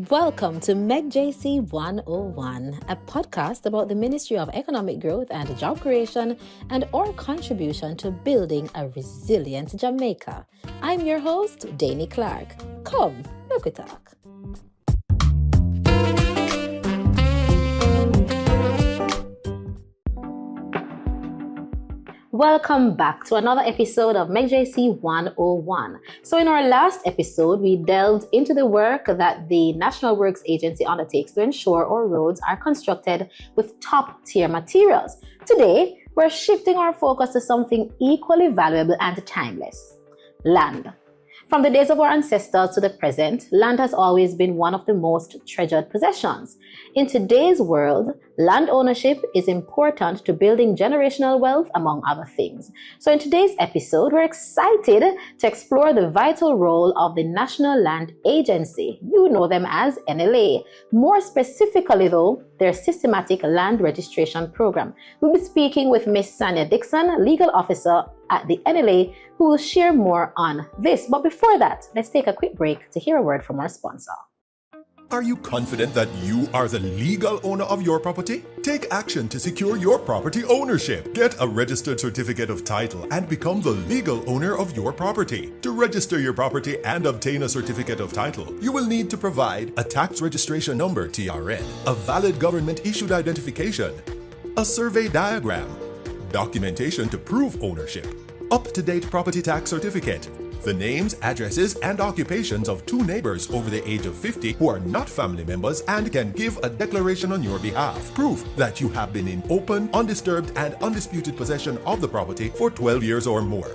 Welcome to MEGJC 101, a podcast about the Ministry of Economic Growth and Job Creation and our contribution to building a resilient Jamaica. I'm your host, Danny Clark. Come, look we talk. Welcome back to another episode of MEGJC 101. So in our last episode, we delved into the work that the National Works Agency undertakes to ensure our roads are constructed with top-tier materials. Today, we're shifting our focus to something equally valuable and timeless: land. From the days of our ancestors to the present, land has always been one of the most treasured possessions. In today's world, land ownership is important to building generational wealth, among other things. So in today's episode, we're excited to explore the vital role of the National Land Agency. You know them as NLA. More specifically though, their systematic land registration program. We'll be speaking with Ms. Sanya Dixon, legal officer at the NLA, who will share more on this. But before that, let's take a quick break to hear a word from our sponsor. Are you confident that you are the legal owner of your property? Take action to secure your property ownership. Get a registered certificate of title and become the legal owner of your property. To register your property and obtain a certificate of title, you will need to provide a tax registration number (TRN), a valid government-issued identification, a survey diagram, documentation to prove ownership, up-to-date property tax certificate, the names, addresses, and occupations of 2 neighbors over the age of 50 who are not family members and can give a declaration on your behalf. Proof that you have been in open, undisturbed, and undisputed possession of the property for 12 years or more.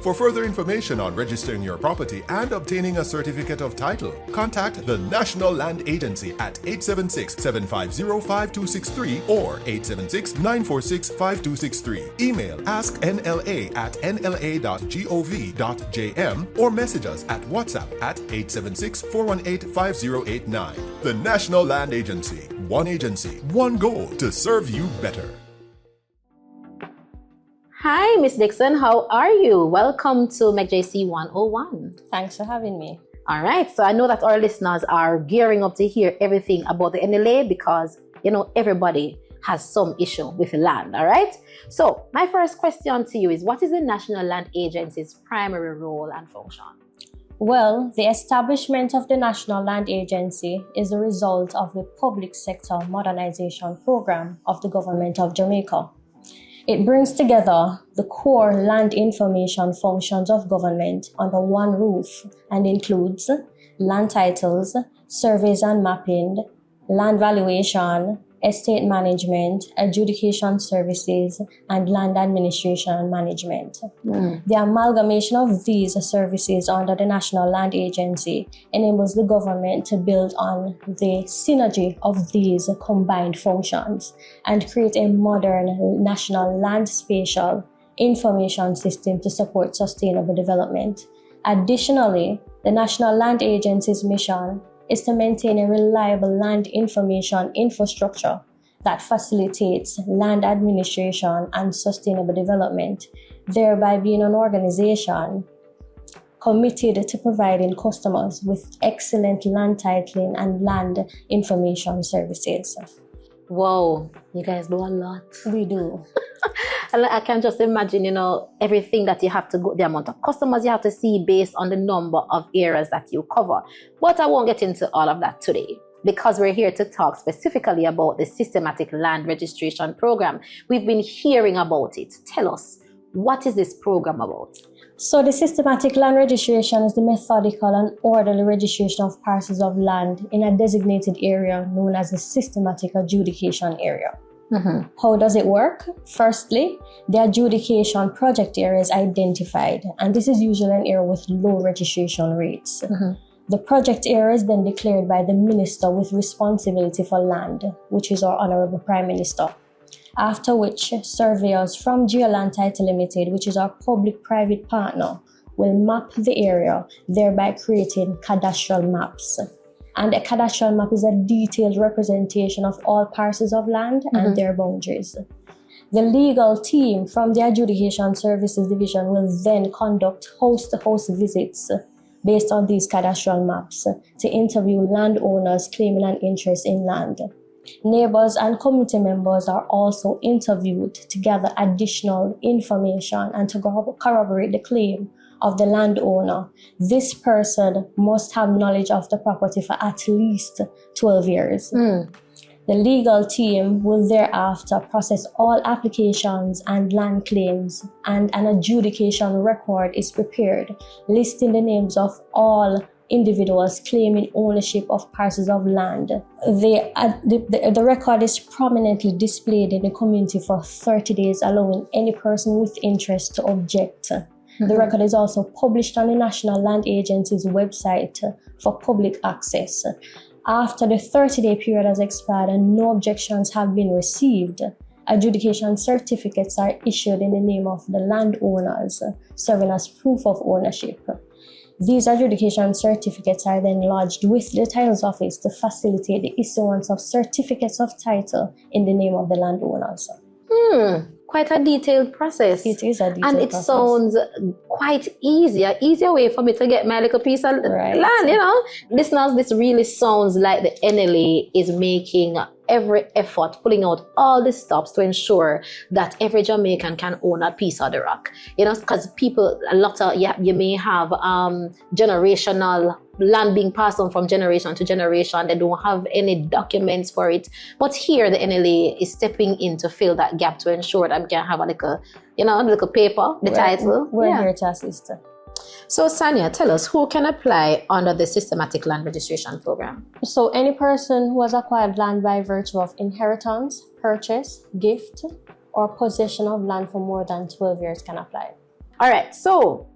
For further information on registering your property and obtaining a certificate of title, contact the National Land Agency at 876-750-5263 or 876-946-5263. Email asknla@nla.gov.jm or message us at WhatsApp at 876-418-5089. The National Land Agency. One agency, one goal to serve you better. Hi, Ms. Dixon. How are you? Welcome to MEGJC 101. Thanks for having me. All right. So I know that our listeners are gearing up to hear everything about the NLA because, everybody has some issue with land. All right. So my first question to you is, what is the National Land Agency's primary role and function? Well, the establishment of the National Land Agency is the result of the public sector modernization program of the government of Jamaica. It brings together the core land information functions of government under one roof and includes land titles, surveys and mapping, land valuation, estate management, adjudication services, and land administration and management. The amalgamation of these services under the National Land Agency enables the government to build on the synergy of these combined functions and create a modern national land spatial information system to support sustainable development. Additionally, the National Land Agency's mission is to maintain a reliable land information infrastructure that facilitates land administration and sustainable development, thereby being an organization committed to providing customers with excellent land titling and land information services. Whoa, you guys do a lot. We do. And I can just imagine, everything that you have to go, the amount of customers you have to see based on the number of areas that you cover. But I won't get into all of that today because we're here to talk specifically about the systematic land registration program. We've been hearing about it. Tell us, what is this program about? So the systematic land registration is the methodical and orderly registration of parcels of land in a designated area known as the systematic adjudication area. How does it work? Firstly, the adjudication project area is identified, and this is usually an area with low registration rates. The project area is then declared by the minister with responsibility for land, which is our Honorable Prime Minister. After which, surveyors from Geoland Title Limited, which is our public-private partner, will map the area, thereby creating cadastral maps. And a cadastral map is a detailed representation of all parcels of land and their boundaries. The legal team from the Adjudication Services Division will then conduct host-to-host visits based on these cadastral maps to interview landowners claiming an interest in land. Neighbors and community members are also interviewed to gather additional information and to corroborate the claim of the landowner. This person must have knowledge of the property for at least 12 years. The legal team will thereafter process all applications and land claims, and an adjudication record is prepared listing the names of all individuals claiming ownership of parcels of land. The record is prominently displayed in the community for 30 days, allowing any person with interest to object. The record is also published on the National Land Agency's website for public access. After the 30-day period has expired and no objections have been received, adjudication certificates are issued in the name of the landowners, serving as proof of ownership. These adjudication certificates are then lodged with the titles office to facilitate the issuance of certificates of title in the name of the landowners. Quite a detailed process. It is a detailed and it process. sounds quite easy, an easier way for me to get my little piece of land, you know. Listeners, this really sounds like the NLA is making every effort, pulling out all the stops to ensure that every Jamaican can own a piece of the rock. You know, because people, you may have generational land being passed on from generation to generation. They don't have any documents for it. But here the NLA is stepping in to fill that gap to ensure that we can have a little paper, the title. We're here to assist. So Sanya, tell us, who can apply under the Systematic Land Registration Program? So any person who has acquired land by virtue of inheritance, purchase, gift, or possession of land for more than 12 years can apply. All right, so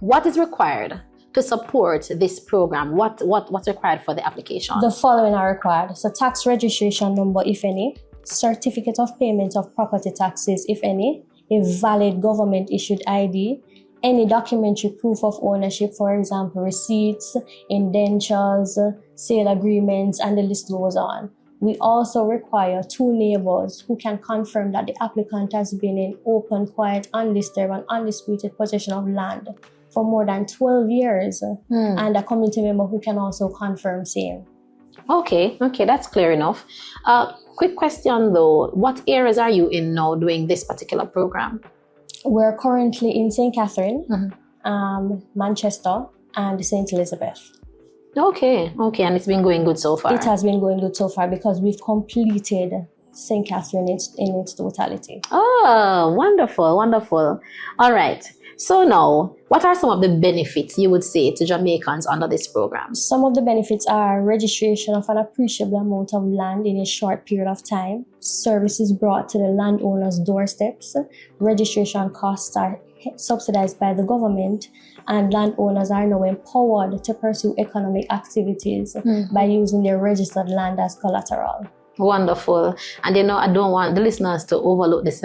what is required to support this program? What's required for the application? The following are required. So tax registration number, if any, certificate of payment of property taxes, if any, a valid government issued ID, any documentary proof of ownership, for example, receipts, indentures, sale agreements, and the list goes on. We also require 2 neighbors who can confirm that the applicant has been in open, quiet, undisturbed, and undisputed possession of land for more than 12 years, and a community member who can also confirm same. Okay, that's clear enough. Quick question though, what areas are you in now doing this particular program? We're currently in St. Catherine, Manchester, and St. Elizabeth. Okay, and it's been going good so far? It has been going good so far because we've completed St. Catherine in its totality. Oh, wonderful. All right. So now, what are some of the benefits you would say to Jamaicans under this program? Some of the benefits are registration of an appreciable amount of land in a short period of time, services brought to the landowner's doorsteps, registration costs are subsidized by the government, and landowners are now empowered to pursue economic activities by using their registered land as collateral. Wonderful. And I don't want the listeners to overlook this,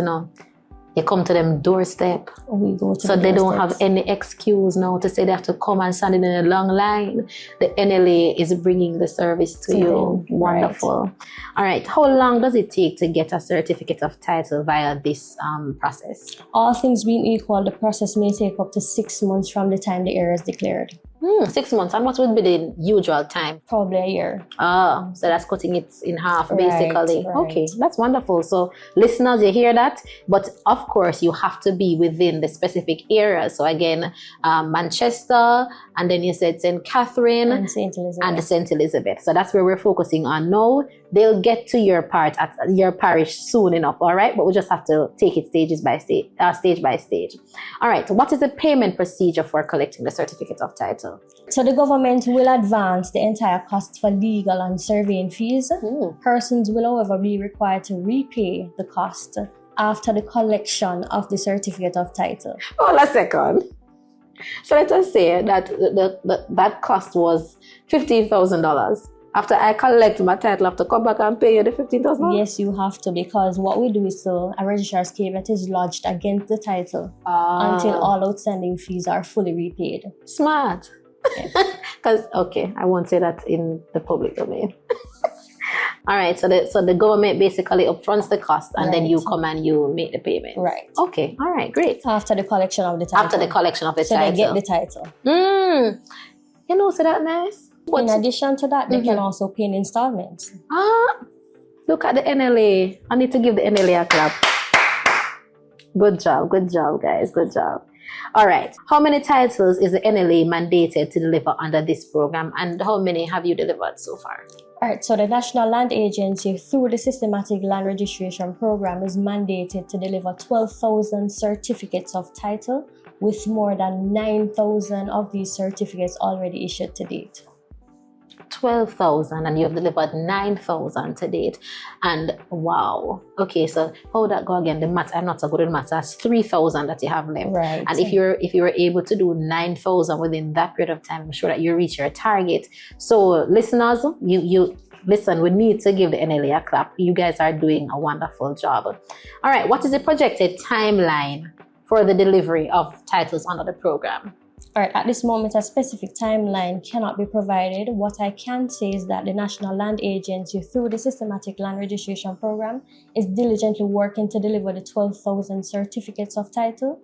You come to them doorstep. We go to so they don't have any excuse now to say they have to come and stand in a long line. The NLA is bringing the service to you. Wonderful. Right. All right. How long does it take to get a certificate of title via this process? All things being equal, the process may take up to 6 months from the time the area is declared. 6 months. And what would be the usual time? Probably a year. So that's cutting it in half, basically. Right. Okay, that's wonderful. So listeners, you hear that? But of course, you have to be within the specific area. So again, Manchester, and then you said St. Catherine and St. Elizabeth. And St. Elizabeth. So that's where we're focusing on now. They'll get to your part at your parish soon enough, all right? But we just have to take it stage by stage. All right, what is the payment procedure for collecting the certificate of title? So the government will advance the entire cost for legal and surveying fees. Persons will, however, be required to repay the cost after the collection of the certificate of title. Hold a second. So let us say that that cost was $15,000. After I collect my title, I have to come back and pay you the $15,000? Yes, you have to, because what we do is a registrar's caveat is lodged against the title until all outstanding fees are fully repaid. Smart. Because, I won't say that in the public domain. All right, so the government basically upfronts the cost, and then you Right. come and you make the payment. Right. Okay. All right. Great. After the collection of the title. After the collection of the so title. they get the title. You know, so that nice. In addition to that, they can also pay in installments. Look at the NLA. I need to give the NLA a clap. Good job, guys. Good job. All right. How many titles is the NLA mandated to deliver under this program, and how many have you delivered so far? All right, so the National Land Agency, through the Systematic Land Registration Program, is mandated to deliver 12,000 certificates of title, with more than 9,000 of these certificates already issued to date. 12,000, and you have delivered 9,000 to date. And wow. Okay, so how would that go again? The maths, I'm not so good at maths. That's 3,000 that you have left. Right. And if you were able to do 9,000 within that period of time, I'm sure that you reach your target. So listeners, you listen, we need to give the NLA a clap. You guys are doing a wonderful job. All right, what is the projected timeline for the delivery of titles under the program? All right, at this moment, a specific timeline cannot be provided. What I can say is that the National Land Agency, through the Systematic Land Registration Program, is diligently working to deliver the 12,000 certificates of title.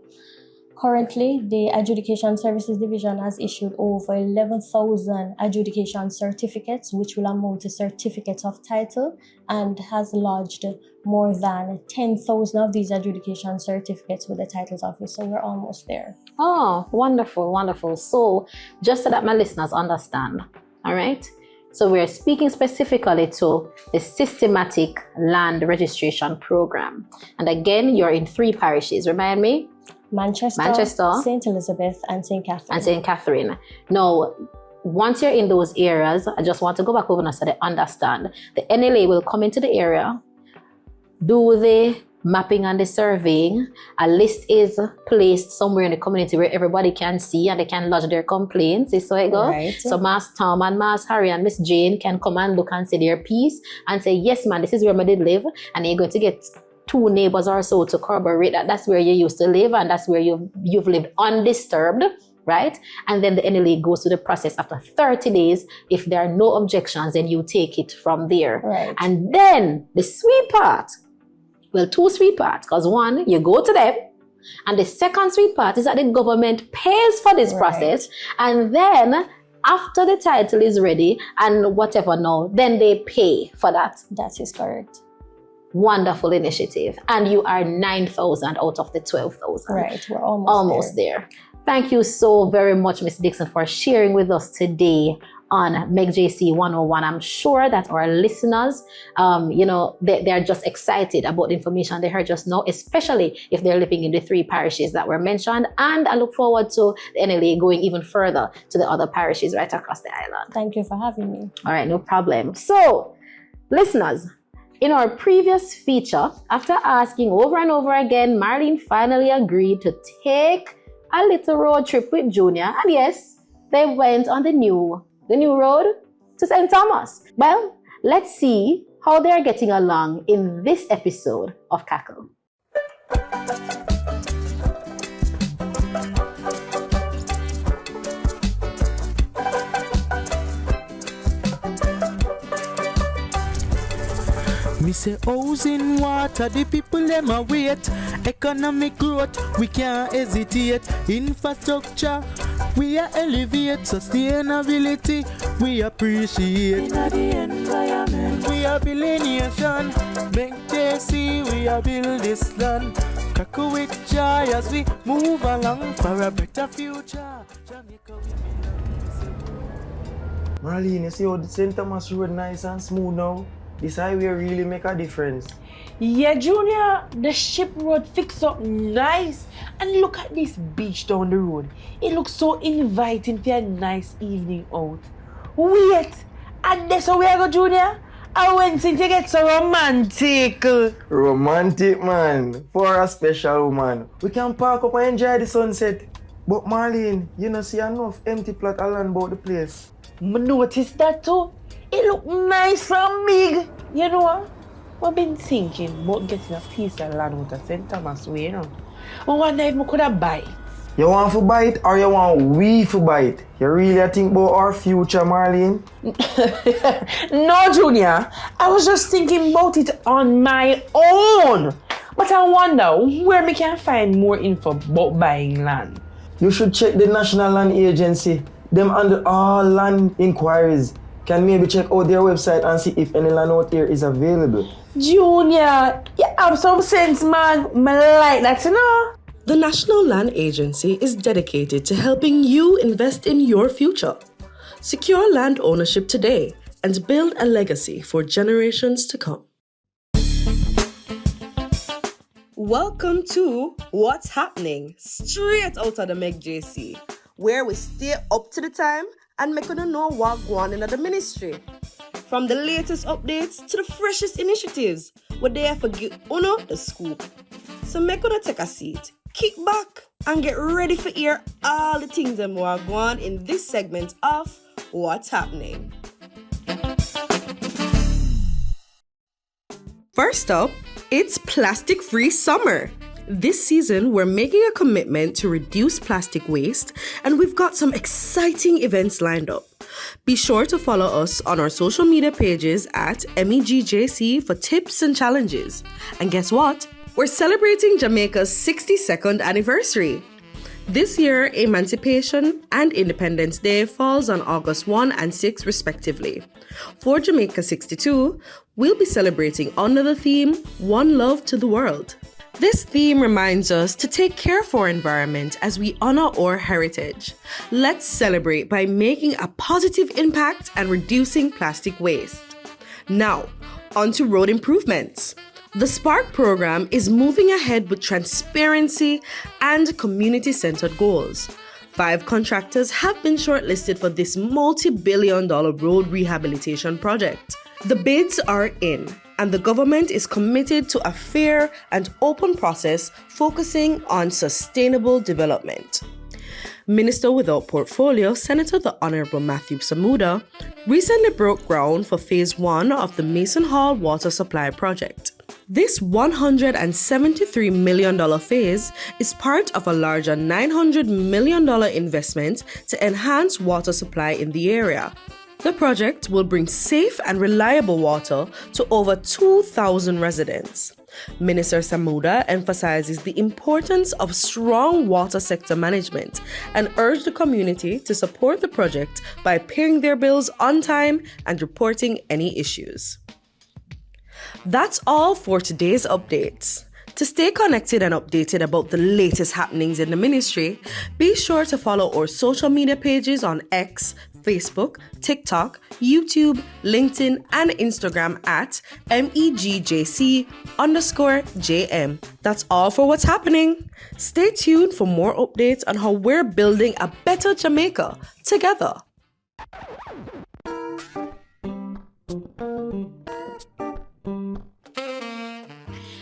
Currently, the Adjudication Services Division has issued over 11,000 adjudication certificates, which will amount to certificates of title, and has lodged more than 10,000 of these adjudication certificates with the titles office. So we're almost there. Oh, wonderful, wonderful. So just so that my listeners understand, all right? So we're speaking specifically to the Systematic Land Registration Program. And again, you're in 3 parishes. Remind me? Manchester, St. Elizabeth, and St. Catherine. Now, once you're in those areas, I just want to go back over and so they understand. The NLA will come into the area, do the mapping and the surveying. A list is placed somewhere in the community where everybody can see and they can lodge their complaints. Is so it goes. Right. So Mass Tom and Mass Harry and Miss Jane can come and look and say their piece and say, yes, man, this is where I did live. And you're going to get 2 neighbors or so to corroborate that that's where you used to live and that's where you've lived undisturbed, right? And then the NLA goes through the process after 30 days. If there are no objections, then you take it from there. Right. And then the sweet part, well, 2 sweet parts, because one, you go to them, and the second sweet part is that the government pays for this process, and then after the title is ready and whatever now, then they pay for that. That is correct. Wonderful initiative. And you are 9,000 out of the 12,000. Right, we're almost there. Thank you so very much, Ms. Dixon, for sharing with us today on MEGJC 101. I'm sure that our listeners, they're just excited about the information they heard just now, especially if they're living in the 3 parishes that were mentioned. And I look forward to the NLA going even further to the other parishes right across the island. Thank you for having me. All right, no problem. So, listeners, in our previous feature, after asking over and over again, Marlene finally agreed to take a little road trip with Junior. And yes, they went on the new road to St. Thomas. Well, let's see how they're getting along in this episode of Cackle. Me say housing, water, the people them a wait. Economic growth, we can't hesitate. Infrastructure, we are elevate. Sustainability, we appreciate. In the environment, we are build a nation. MEGJC, we are build this land. Cackle with joy as we move along for a better future. Jamaica, Marlene, you see how the St. Thomas Road nice and smooth now? This highway really make a difference. Yeah, Junior, the ship road fixed up nice. And look at this beach down the road. It looks so inviting for a nice evening out. Wait, and that's how we go, Junior? I went to get so romantic. Romantic, man. For a special woman. We can park up and enjoy the sunset. But Marlene, you know see enough empty plot of land about the place. I noticed that too. It look nice from big. You know what? I've been thinking about getting a piece of land with a St. Thomas way, you know. I wonder if I could have buy it. You want to buy it or you want we to buy it? You really think about our future, Marlene? No, Junior. I was just thinking about it on my own. But I wonder where we can find more info about buying land. You should check the National Land Agency. Them under all land inquiries. Can maybe check out their website and see if any land out here is available. Junior, you have some sense, man. I like that, you know? The National Land Agency is dedicated to helping you invest in your future. Secure land ownership today and build a legacy for generations to come. Welcome to What's Happening, straight out of the MEGJC, where we stay up to the time and make you know what's going on in the ministry. From the latest updates to the freshest initiatives, we're there for give you the scoop. So make you take a seat, kick back, and get ready for hear all the things that are going on in this segment of What's Happening. First up, it's plastic-free summer. This season, we're making a commitment to reduce plastic waste, and we've got some exciting events lined up. Be sure to follow us on our social media pages at MEGJC for tips and challenges. And guess what? We're celebrating Jamaica's 62nd anniversary. This year, Emancipation and Independence Day falls on August 1 and 6 respectively. For Jamaica 62, we'll be celebrating under the theme, One Love to the World. This theme reminds us to take care of our environment as we honor our heritage. Let's celebrate by making a positive impact and reducing plastic waste. Now, on to road improvements. The Spark program is moving ahead with transparency and community-centered goals. 5 contractors have been shortlisted for this multi-billion-dollar road rehabilitation project. The bids are in, and the government is committed to a fair and open process focusing on sustainable development. Minister without portfolio, Senator the Honorable Matthew Samuda, recently broke ground for Phase 1 of the Mason Hall Water Supply Project. This $173 million phase is part of a larger $900 million investment to enhance water supply in the area. The project will bring safe and reliable water to over 2,000 residents. Minister Samuda emphasizes the importance of strong water sector management and urged the community to support the project by paying their bills on time and reporting any issues. That's all for today's updates. To stay connected and updated about the latest happenings in the ministry, be sure to follow our social media pages on X, Facebook, TikTok, YouTube, LinkedIn, and Instagram at MEGJC_JM. That's all for what's happening. Stay tuned for more updates on how we're building a better Jamaica together.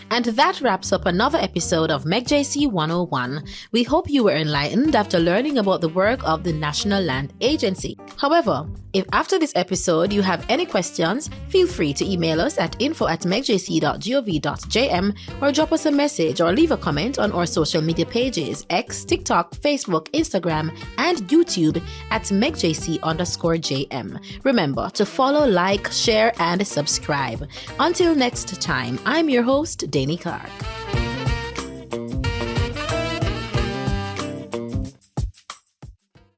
And that wraps up another episode of MEGJC 101. We hope you were enlightened after learning about the work of the National Land Agency. However, if after this episode you have any questions, feel free to email us at info@megjc.gov.jm or drop us a message or leave a comment on our social media pages, X, TikTok, Facebook, Instagram, and YouTube at MEGJC_JM. Remember to follow, like, share, and subscribe. Until next time, I'm your host, Danny Clark.